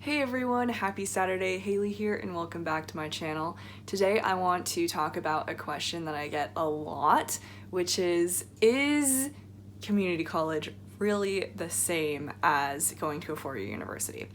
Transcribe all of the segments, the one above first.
Hey everyone, happy Saturday, Hailey here and welcome back to my channel. Today I want to talk about a question that I get a lot, which is community college really the same as going to a four-year university?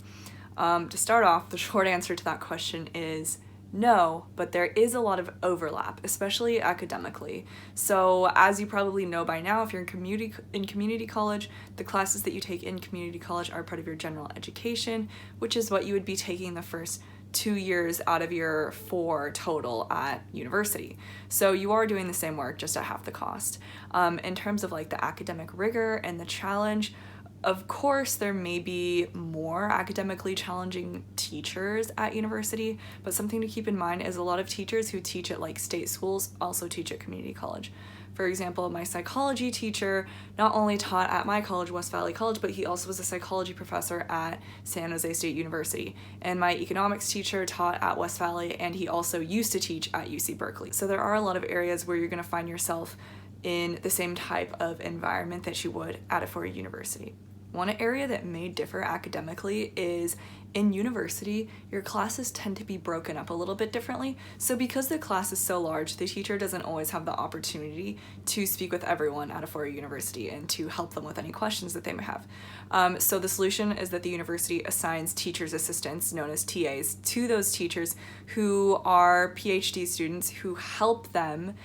To start off, the short answer to that question is no, but there is a lot of overlap, especially academically. So as you probably know by now, if you're in community college, the classes that you take in community college are part of your general education, which is what you would be taking the first 2 years out of your 4 total at university. So you are doing the same work just at half the cost. In terms of like the academic rigor and the challenge, of course, there may be more academically challenging teachers at university, but something to keep in mind is a lot of teachers who teach at like state schools also teach at community college. For example, my psychology teacher not only taught at my college, West Valley College, but he also was a psychology professor at San Jose State University. And my economics teacher taught at West Valley, and he also used to teach at UC Berkeley. So there are a lot of areas where you're going to find yourself in the same type of environment that you would at a four-year university. One area that may differ academically is in university, your classes tend to be broken up a little bit differently. So because the class is so large, the teacher doesn't always have the opportunity to speak with everyone at a four-year university and to help them with any questions that they may have. So the solution is that the university assigns teachers' assistants, known as TAs, to those teachers who are PhD students who help them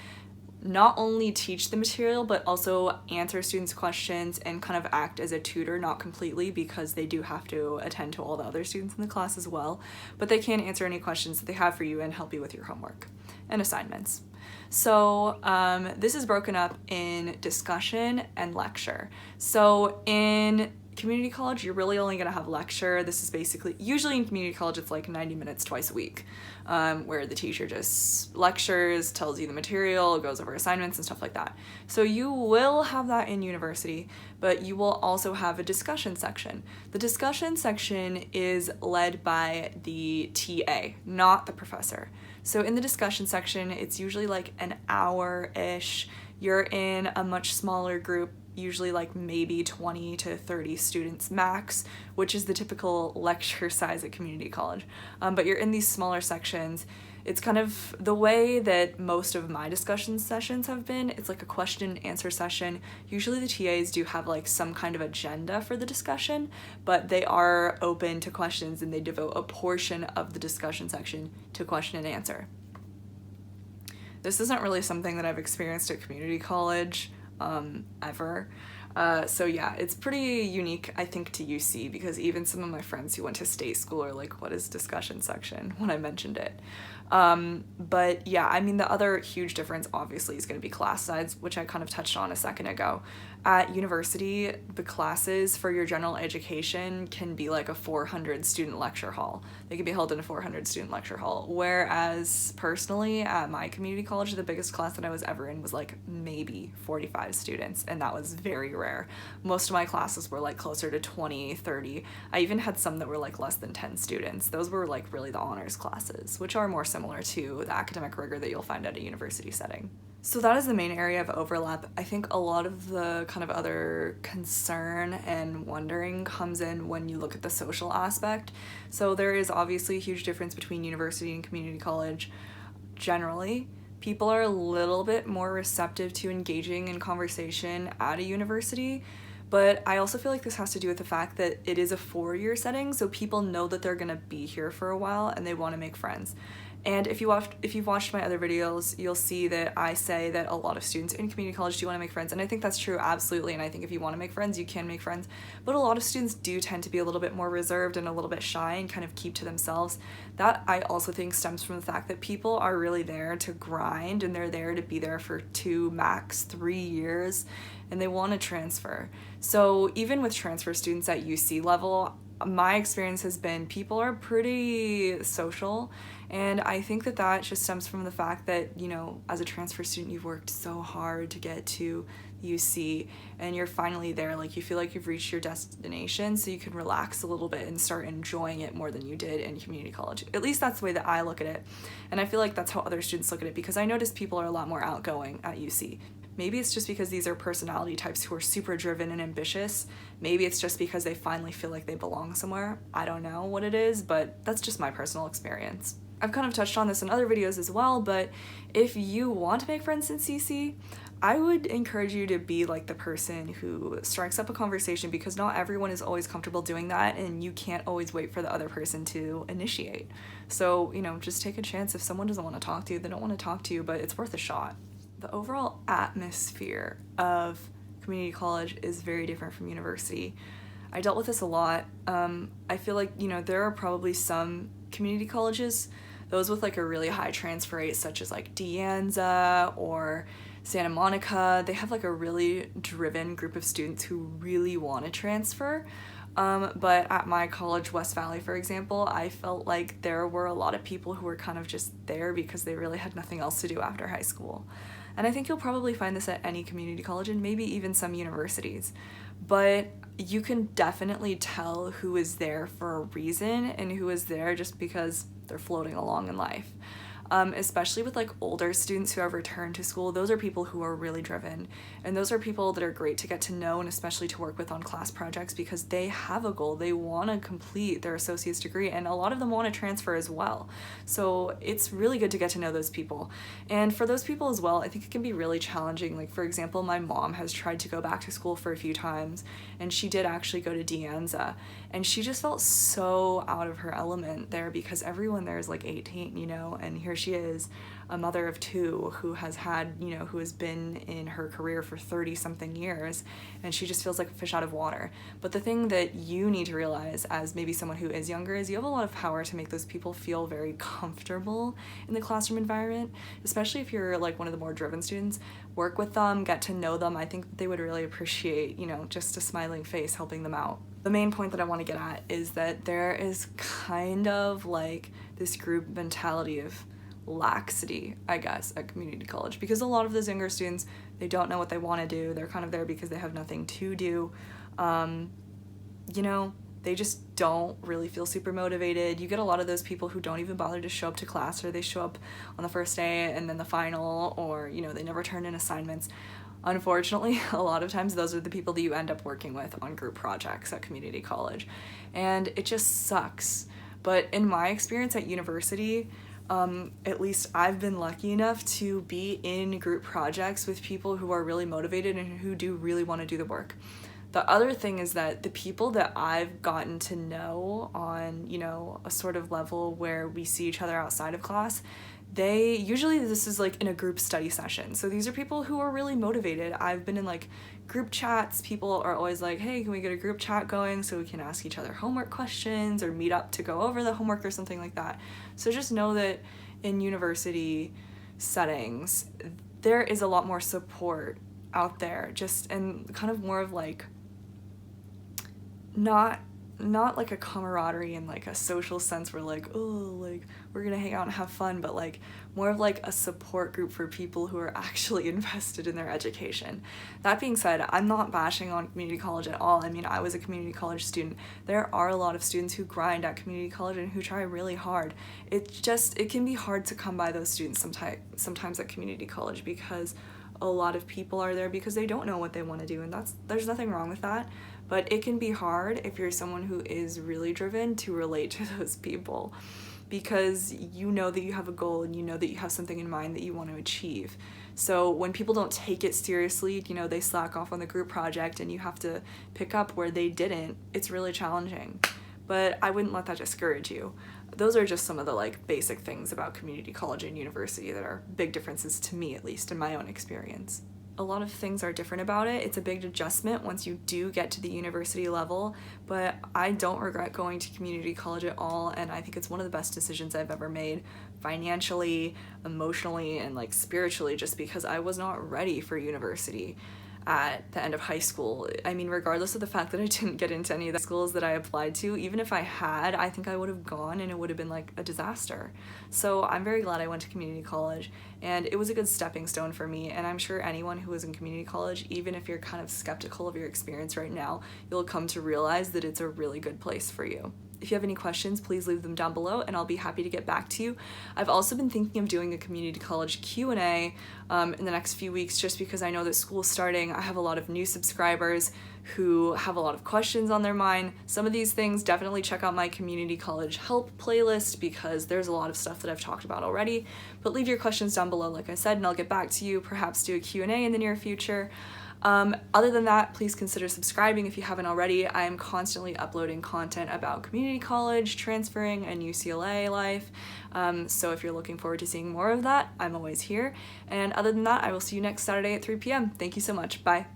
not only teach the material, but also answer students' questions and kind of act as a tutor, not completely because they do have to attend to all the other students in the class as well, but they can answer any questions that they have for you and help you with your homework and assignments. So this is broken up in discussion and lecture. So in community college, you're really only going to have lecture. This is basically, usually in community college, it's like 90 minutes twice a week, where the teacher just lectures, tells you the material, goes over assignments and stuff like that. So you will have that in university, but you will also have a discussion section. The discussion section is led by the TA, not the professor. So in the discussion section, it's usually like an hour-ish. You're in a much smaller group, usually like maybe 20 to 30 students max, which is the typical lecture size at community college. But you're in these smaller sections. It's kind of the way that most of my discussion sessions have been. It's like a question and answer session. Usually the TAs do have like some kind of agenda for the discussion, but they are open to questions and they devote a portion of the discussion section to question and answer. This isn't really something that I've experienced at community college ever. So yeah, it's pretty unique, I think, to UC, because even some of my friends who went to state school are like, what is discussion section, when I mentioned it. But yeah, I mean, the other huge difference obviously is going to be class size, which I kind of touched on a second ago. At university, the classes for your general education can be like a 400 student lecture hall. They can be held in a 400 student lecture hall. Whereas personally at my community college, the biggest class that I was ever in was like maybe 45 students, and that was very rare. Most of my classes were like closer to 20, 30. I even had some that were like less than 10 students. Those were like really the honors classes, which are more similar to the academic rigor that you'll find at a university setting. So that is the main area of overlap. I think a lot of the kind of other concern and wondering comes in when you look at the social aspect. So there is obviously a huge difference between university and community college. Generally, people are a little bit more receptive to engaging in conversation at a university, but I also feel like this has to do with the fact that it is a four-year setting, so people know that they're gonna be here for a while and they want to make friends. And if you've watched my other videos, you'll see that I say that a lot of students in community college do want to make friends, and I think that's true, absolutely, and I think if you want to make friends, you can make friends, but a lot of students do tend to be a little bit more reserved and a little bit shy and kind of keep to themselves. That I also think stems from the fact that people are really there to grind, and they're there to be there for 2, max 3 years, and they want to transfer. So even with transfer students at UC level, my experience has been people are pretty social, and I think that that just stems from the fact that, you know, as a transfer student, you've worked so hard to get to UC, and you're finally there. Like, you feel like you've reached your destination, so you can relax a little bit and start enjoying it more than you did in community college. At least that's the way that I look at it, and I feel like that's how other students look at it, because I notice people are a lot more outgoing at UC. Maybe it's just because these are personality types who are super driven and ambitious. Maybe it's just because they finally feel like they belong somewhere. I don't know what it is, but that's just my personal experience. I've kind of touched on this in other videos as well, but if you want to make friends in CC, I would encourage you to be like the person who strikes up a conversation, because not everyone is always comfortable doing that, and you can't always wait for the other person to initiate. So, just take a chance. If someone doesn't want to talk to you, they don't want to talk to you, but it's worth a shot. The overall atmosphere of community college is very different from university. I dealt with this a lot. I feel like, there are probably some community colleges, those with like a really high transfer rate, such as like De Anza or Santa Monica. They have like a really driven group of students who really want to transfer. But at my college, West Valley, for example, I felt like there were a lot of people who were kind of just there because they really had nothing else to do after high school. And I think you'll probably find this at any community college and maybe even some universities. But you can definitely tell who is there for a reason and who is there just because they're floating along in life. Especially with like older students who have returned to school, those are people who are really driven, and those are people that are great to get to know and especially to work with on class projects, because they have a goal. They want to complete their associate's degree, and a lot of them want to transfer as well. So it's really good to get to know those people. And for those people as well, I think it can be really challenging. Like, for example, my mom has tried to go back to school for a few times, and she did actually go to De Anza, and she just felt so out of her element there because everyone there is like 18, and here she is, a mother of two who has been in her career for 30 something years, and she just feels like a fish out of water. But the thing that you need to realize as maybe someone who is younger is you have a lot of power to make those people feel very comfortable in the classroom environment, especially if you're like one of the more driven students. Work with them, get to know them. I think they would really appreciate, just a smiling face helping them out. The main point that I want to get at is that there is kind of like this group mentality of laxity, I guess, at community college, because a lot of those younger students, they don't know what they want to do. They're kind of there because they have nothing to do. They just don't really feel super motivated. You get a lot of those people who don't even bother to show up to class, or they show up on the first day and then the final, or they never turn in assignments. Unfortunately, a lot of times those are the people that you end up working with on group projects at community college, and it just sucks. But in my experience at university, at least I've been lucky enough to be in group projects with people who are really motivated and who do really want to do the work. The other thing is that the people that I've gotten to know on, a sort of level where we see each other outside of class, this is like in a group study session. So these are people who are really motivated. I've been in like group chats. People are always like, hey, can we get a group chat going so we can ask each other homework questions or meet up to go over the homework or something like that. So just know that in university settings, there is a lot more support out there, and kind of more of like, not like a camaraderie and like a social sense where like, oh, like we're gonna hang out and have fun, but like more of like a support group for people who are actually invested in their education. That being said, I'm not bashing on community college at all. I mean, I was a community college student. There are a lot of students who grind at community college and who try really hard. It can be hard to come by those students sometimes at community college, because a lot of people are there because they don't know what they want to do, and there's nothing wrong with that. But it can be hard if you're someone who is really driven to relate to those people, because you know that you have a goal and you know that you have something in mind that you want to achieve. So when people don't take it seriously, they slack off on the group project and you have to pick up where they didn't, it's really challenging. But I wouldn't let that discourage you. Those are just some of the like basic things about community college and university that are big differences to me, at least in my own experience. A lot of things are different about it. It's a big adjustment once you do get to the university level, but I don't regret going to community college at all, and I think it's one of the best decisions I've ever made, financially, emotionally, and like spiritually, just because I was not ready for university at the end of high school. I mean, regardless of the fact that I didn't get into any of the schools that I applied to, even if I had, I think I would have gone and it would have been like a disaster. So I'm very glad I went to community college, and it was a good stepping stone for me, and I'm sure anyone who is in community college, even if you're kind of skeptical of your experience right now, you'll come to realize that it's a really good place for you. If you have any questions, please leave them down below and I'll be happy to get back to you. I've also been thinking of doing a community college Q&A in the next few weeks, just because I know that school's starting. I have a lot of new subscribers who have a lot of questions on their mind. Some of these things, definitely check out my community college help playlist, because there's a lot of stuff that I've talked about already. But leave your questions down below, like I said, and I'll get back to you, perhaps do a Q&A in the near future. Other than that, please consider subscribing if you haven't already. I am constantly uploading content about community college, transferring, and UCLA life. So if you're looking forward to seeing more of that, I'm always here. And other than that, I will see you next Saturday at 3 p.m. Thank you so much. Bye.